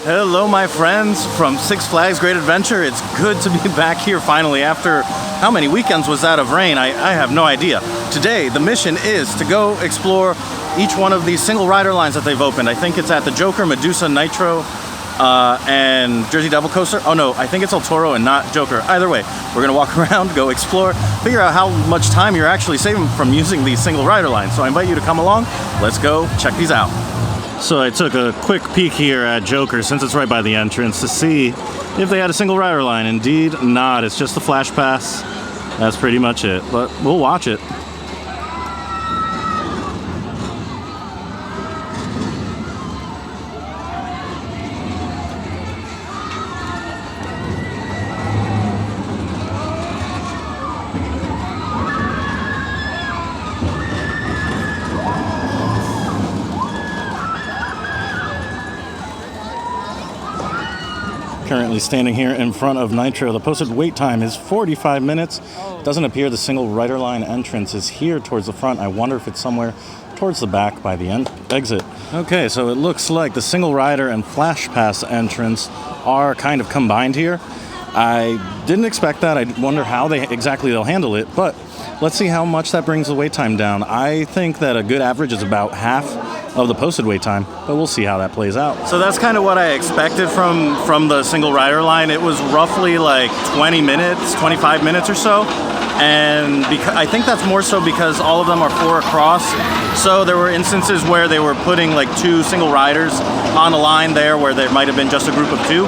Hello, my friends from Six Flags Great Adventure. It's good to be back here finally after how many weekends was that of rain? I have no idea. Today, the mission is to go explore each one of these single rider lines that they've opened. I think it's at the Joker, Medusa, Nitro, and Jersey Devil Coaster. Oh no, I think it's El Toro and not Joker. Either way, we're gonna walk around, go explore, figure out how much time you're actually saving from using these single rider lines. So I invite you to come along. Let's go check these out. So I took a quick peek here at Joker, since it's right by the entrance, to see if they had a single rider line. Indeed not. It's just a flash pass. That's pretty much it, but we'll watch it. Currently standing here in front of Nitro. The posted wait time is 45 minutes. Doesn't appear the single rider line entrance is here towards the front. I wonder if it's somewhere towards the back by the exit. Okay, so it looks like the single rider and flash pass entrance are kind of combined here. I didn't expect that. I wonder how exactly they'll handle it, but let's see how much that brings the wait time down. I think that a good average is about half of the posted wait time, but we'll see how that plays out. So that's kind of what I expected from the single rider line. It was roughly like 20 minutes, 25 minutes or so. And I think that's more so because all of them are 4 across. So there were instances where they were putting like 2 single riders on a line there where there might have been just a group of 2.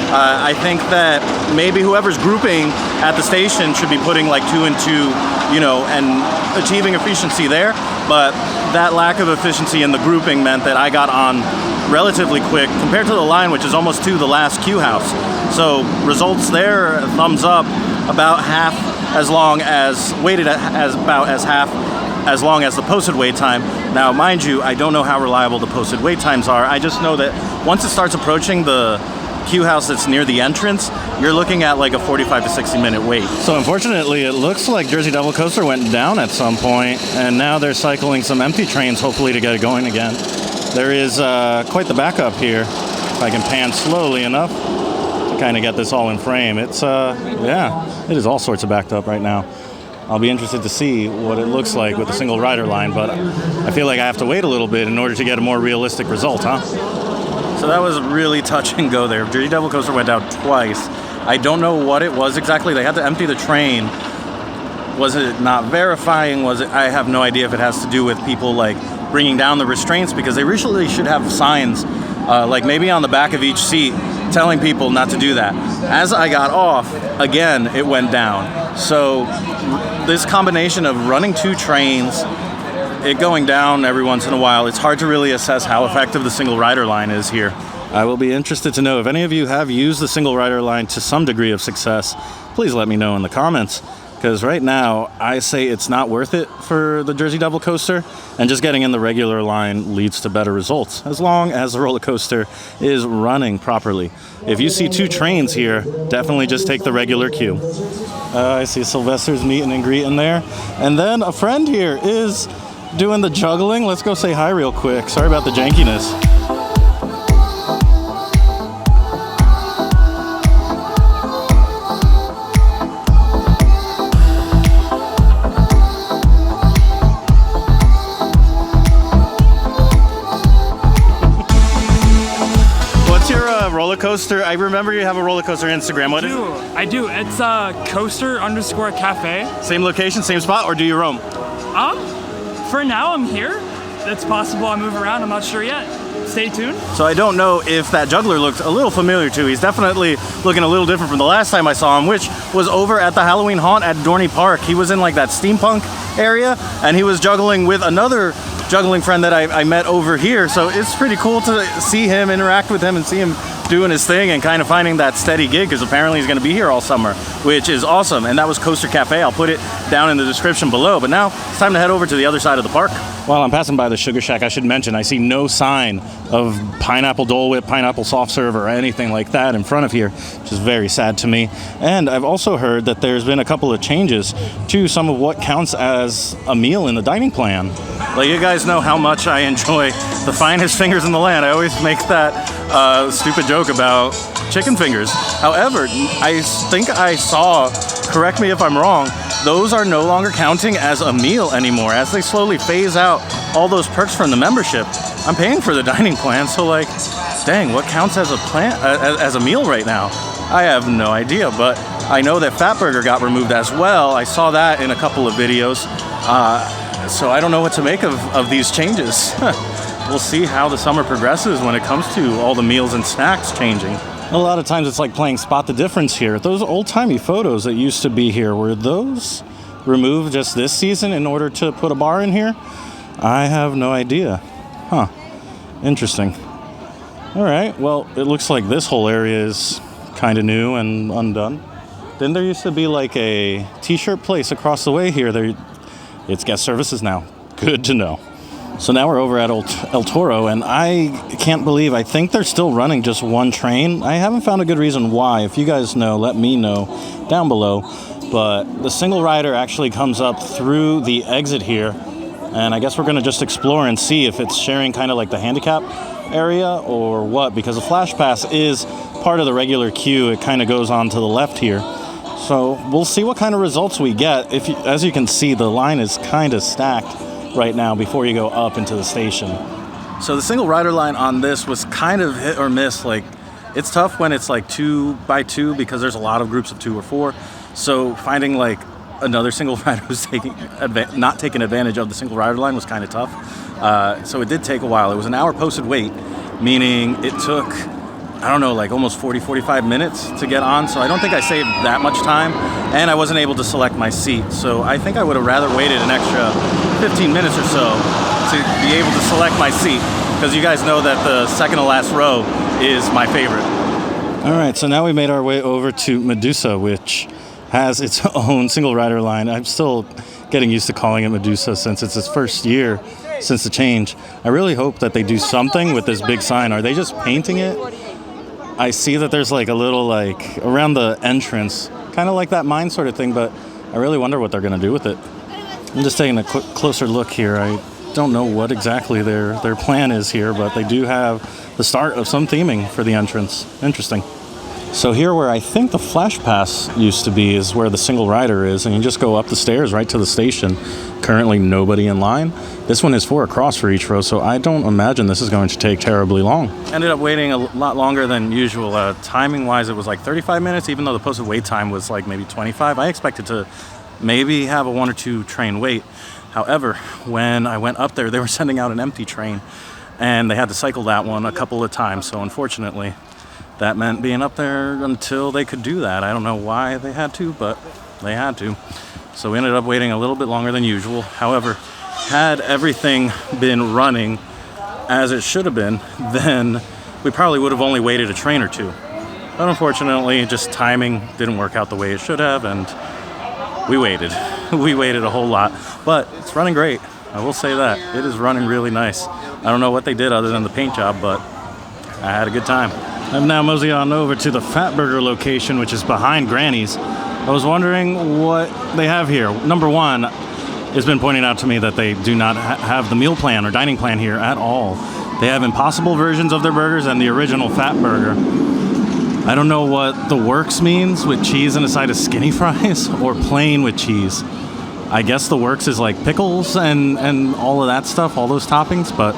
I think that maybe whoever's grouping at the station should be putting like 2 and 2, you know, and achieving efficiency there. But that lack of efficiency in the grouping meant that I got on relatively quick compared to the line, which is almost to the last queue house. So results there, thumbs up, about half as long as, weighted as about as half as long as the posted wait time. Now, mind you, I don't know how reliable the posted wait times are. I just know that once it starts approaching the queue house that's near the entrance, you're looking at like a 45 to 60 minute wait. So unfortunately, it looks like Jersey Devil Coaster went down at some point, and now they're cycling some empty trains, hopefully to get it going again. There is quite the backup here. If I can pan slowly enough to kind of get this all in frame. It's, yeah, it is all sorts of backed up right now. I'll be interested to see what it looks like with a single rider line, but I feel like I have to wait a little bit in order to get a more realistic result, huh? So that was really touch and go there. Jersey Devil Coaster went out twice. I don't know what it was exactly. They had to empty the train. Was it not verifying? Was it? I have no idea if it has to do with people like bringing down the restraints, because they really should have signs, like maybe on the back of each seat, telling people not to do that. As I got off, again, it went down. So this combination of running 2 trains, it going down every once in a while, it's hard to really assess how effective the single rider line is here. I will be interested to know if any of you have used the single rider line to some degree of success. Please let me know in the comments, because right now I say it's not worth it for the Jersey Devil Coaster, and just getting in the regular line leads to better results, as long as the roller coaster is running properly. If you see 2 trains here, definitely just take the regular queue. I see Sylvester's meeting and greeting there, and then a friend here is doing the juggling. Let's go say hi real quick. Sorry about the jankiness. What's your roller coaster? I remember you have a roller coaster Instagram. What is it? I do. It's coaster_cafe. Same location, same spot, or do you roam? For now, I'm here. It's possible I move around. I'm not sure yet. Stay tuned. So I don't know if that juggler looked a little familiar too. He's definitely looking a little different from the last time I saw him, which was over at the Halloween Haunt at Dorney Park. He was in like that steampunk area, and he was juggling with another juggling friend that I met over here. So it's pretty cool to see him, interact with him, and see him doing his thing and kind of finding that steady gig, because apparently he's going to be here all summer, which is awesome. And that was Coaster Cafe. I'll put it down in the description below. But now it's time to head over to the other side of the park. While I'm passing by the Sugar Shack, I should mention I see no sign of pineapple Dole Whip, pineapple soft serve, or anything like that in front of here, which is very sad to me. And I've also heard that there's been a couple of changes to some of what counts as a meal in the dining plan. Like, you guys know how much I enjoy the finest fingers in the land. I always make that stupid joke about chicken fingers. However, I think I saw, correct me if I'm wrong, those are no longer counting as a meal anymore. As they slowly phase out all those perks from the membership, I'm paying for the dining plan, so like, dang, what counts as a as a meal right now? I have no idea, but I know that Fatburger got removed as well. I saw that in a couple of videos, so I don't know what to make of these changes. We'll see how the summer progresses when it comes to all the meals and snacks changing. A lot of times it's like playing spot the difference here. Those old-timey photos that used to be here, were those removed just this season in order to put a bar in here? I have no idea. Huh. Interesting. All right, well, it looks like this whole area is kind of new and undone. Didn't there used to be like a t-shirt place across the way here? It's guest services now. Good to know. So now we're over at El Toro, and I can't believe, I think they're still running just one train. I haven't found a good reason why. If you guys know, let me know down below. But the single rider actually comes up through the exit here, and I guess we're going to just explore and see if it's sharing kind of like the handicap area or what, because the Flash Pass is part of the regular queue. It kind of goes on to the left here. So we'll see what kind of results we get. As you can see, the line is kind of stacked right now before you go up into the station. So the single rider line on this was kind of hit or miss. Like, it's tough when it's like 2 by 2 because there's a lot of groups of 2 or 4. So finding like another single rider who's not taking advantage of the single rider line was kind of tough. So it did take a while. It was an hour posted wait, meaning it took, I don't know, like almost 40-45 minutes to get on. So I don't think I saved that much time, and I wasn't able to select my seat. So I think I would have rather waited an extra 15 minutes or so to be able to select my seat, because you guys know that the second to last row is my favorite. All right, so now we made our way over to Medusa, which has its own single rider line. I'm still getting used to calling it Medusa since it's its first year since the change. I really hope that they do something with this big sign. Are they just painting it? I see that there's like a little like around the entrance, kind of like that mine sort of thing, but I really wonder what they're going to do with it. I'm just taking a closer look here. I don't know what exactly their plan is here, but they do have the start of some theming for the entrance. Interesting. So here where I think the Flash Pass used to be is where the single rider is, and you just go up the stairs right to the station. Currently nobody in line. This one is 4 across for each row, so I don't imagine this is going to take terribly long. Ended up waiting a lot longer than usual. Timing-wise, it was like 35 minutes, even though the posted wait time was like maybe 25. I expected to maybe have a 1 or 2 train wait. However, when I went up there, they were sending out an empty train, and they had to cycle that one a couple of times. So unfortunately, that meant being up there until they could do that. I don't know why they had to, but they had to. So we ended up waiting a little bit longer than usual. However, had everything been running as it should have been, then we probably would have only waited a train or 2. But unfortunately, just timing didn't work out the way it should have, and we waited. We waited a whole lot, but it's running great. I will say that. It is running really nice. I don't know what they did other than the paint job, but I had a good time. I'm now moseying on over to the Fatburger location, which is behind Granny's. I was wondering what they have here. Number one, it's been pointed out to me that they do not have the meal plan or dining plan here at all. They have impossible versions of their burgers and the original Fatburger. I don't know what the works means with cheese and a side of skinny fries or plain with cheese. I guess the works is like pickles and all of that stuff, all those toppings, but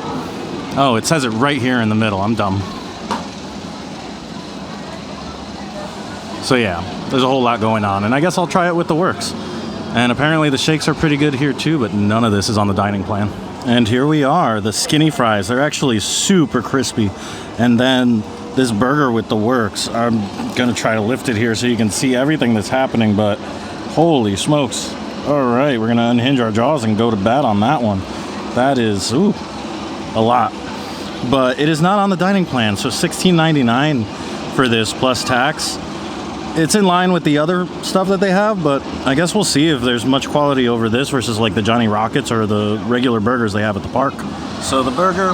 oh, it says it right here in the middle. I'm dumb. So yeah, there's a whole lot going on, and I guess I'll try it with the works. And apparently the shakes are pretty good here too, but none of this is on the dining plan. And here we are, the skinny fries. They're actually super crispy. And then this burger with the works. I'm gonna try to lift it here so you can see everything that's happening, but holy smokes. All right, we're gonna unhinge our jaws and go to bat on that one. That is, ooh, a lot. But it is not on the dining plan, so $16.99 for this plus tax. it's in line with the other stuff that they have, but I guess we'll see if there's much quality over this versus like the Johnny Rockets or the regular burgers they have at the park. So the burger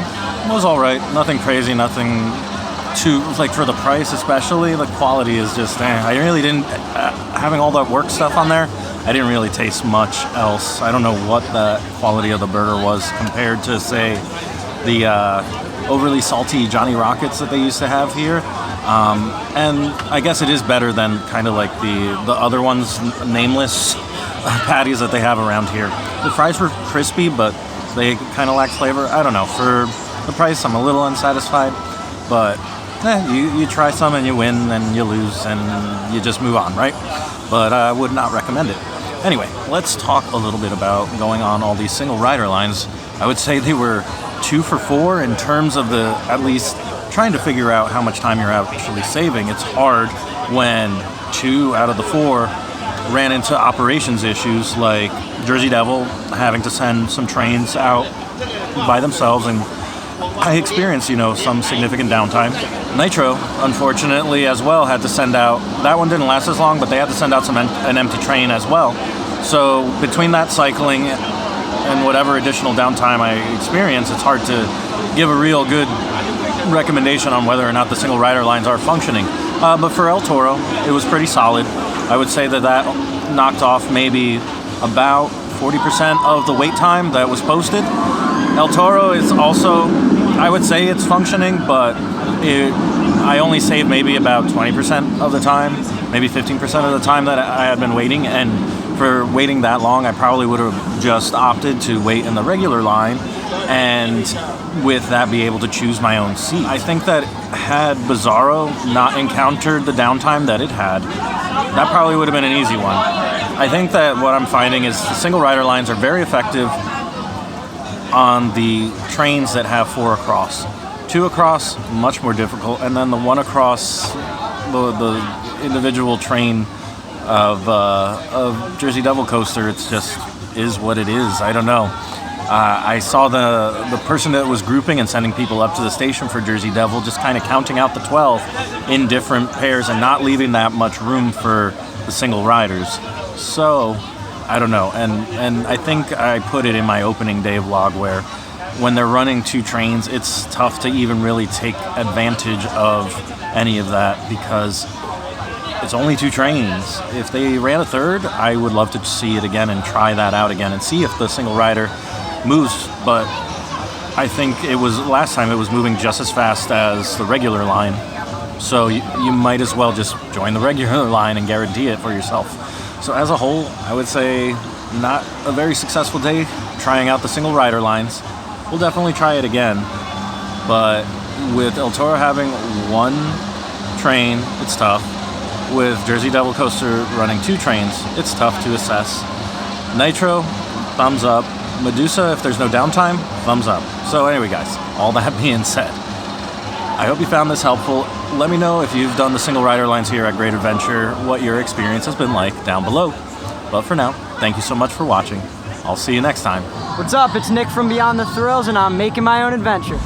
was all right, nothing crazy, nothing too, like for the price especially, the quality is just, I really didn't, having all that work stuff on there, I didn't really taste much else. I don't know what the quality of the burger was compared to, say, the overly salty Johnny Rockets that they used to have here. And I guess it is better than kind of like the other ones, nameless patties that they have around here. The fries were crispy, but they kind of lacked flavor. I don't know. For the price, I'm a little unsatisfied. But you try some and you win and you lose and you just move on, right? But I would not recommend it. Anyway, let's talk a little bit about going on all these single rider lines. I would say they were 2 for 4 in terms of the, at least trying to figure out how much time you're actually saving. It's hard when 2 out of the 4 ran into operations issues like Jersey Devil having to send some trains out by themselves, and I experienced, some significant downtime. Nitro, unfortunately, as well, had to send out, that one didn't last as long, but they had to send out an empty train as well. So between that cycling and whatever additional downtime I experienced, it's hard to give a real good recommendation on whether or not the single rider lines are functioning. But for El Toro, it was pretty solid. I would say that knocked off maybe about 40% of the wait time that was posted. El Toro is also, I would say it's functioning, but I only saved maybe about 20% of the time, maybe 15% of the time that I had been waiting. And for waiting that long, I probably would have just opted to wait in the regular line and with that be able to choose my own seat. I think that had Bizarro not encountered the downtime that it had, that probably would have been an easy one. I think that what I'm finding is the single rider lines are very effective on the trains that have 4 across. 2 across, much more difficult, and then the 1 across, the individual train of Jersey Devil Coaster, it's just is what it is. I don't know. I saw the person that was grouping and sending people up to the station for Jersey Devil just kind of counting out the 12 in different pairs and not leaving that much room for the single riders. So, I don't know. And I think I put it in my opening day vlog where when they're running 2 trains, it's tough to even really take advantage of any of that because it's only 2 trains. If they ran a 3rd, I would love to see it again and try that out again and see if the single rider moves. But I think last time it was moving just as fast as the regular line. So you might as well just join the regular line and guarantee it for yourself. So as a whole, I would say not a very successful day trying out the single rider lines. We'll definitely try it again. But with El Toro having 1 train, it's tough. With Jersey Devil Coaster running 2 trains, it's tough to assess. Nitro, thumbs up. Medusa, if there's no downtime, thumbs up. So anyway, guys, all that being said, I hope you found this helpful. Let me know if you've done the single rider lines here at Great Adventure, what your experience has been like down below. But for now, thank you so much for watching. I'll see you next time. What's up? It's Nick from Beyond the Thrills, and I'm making my own adventure.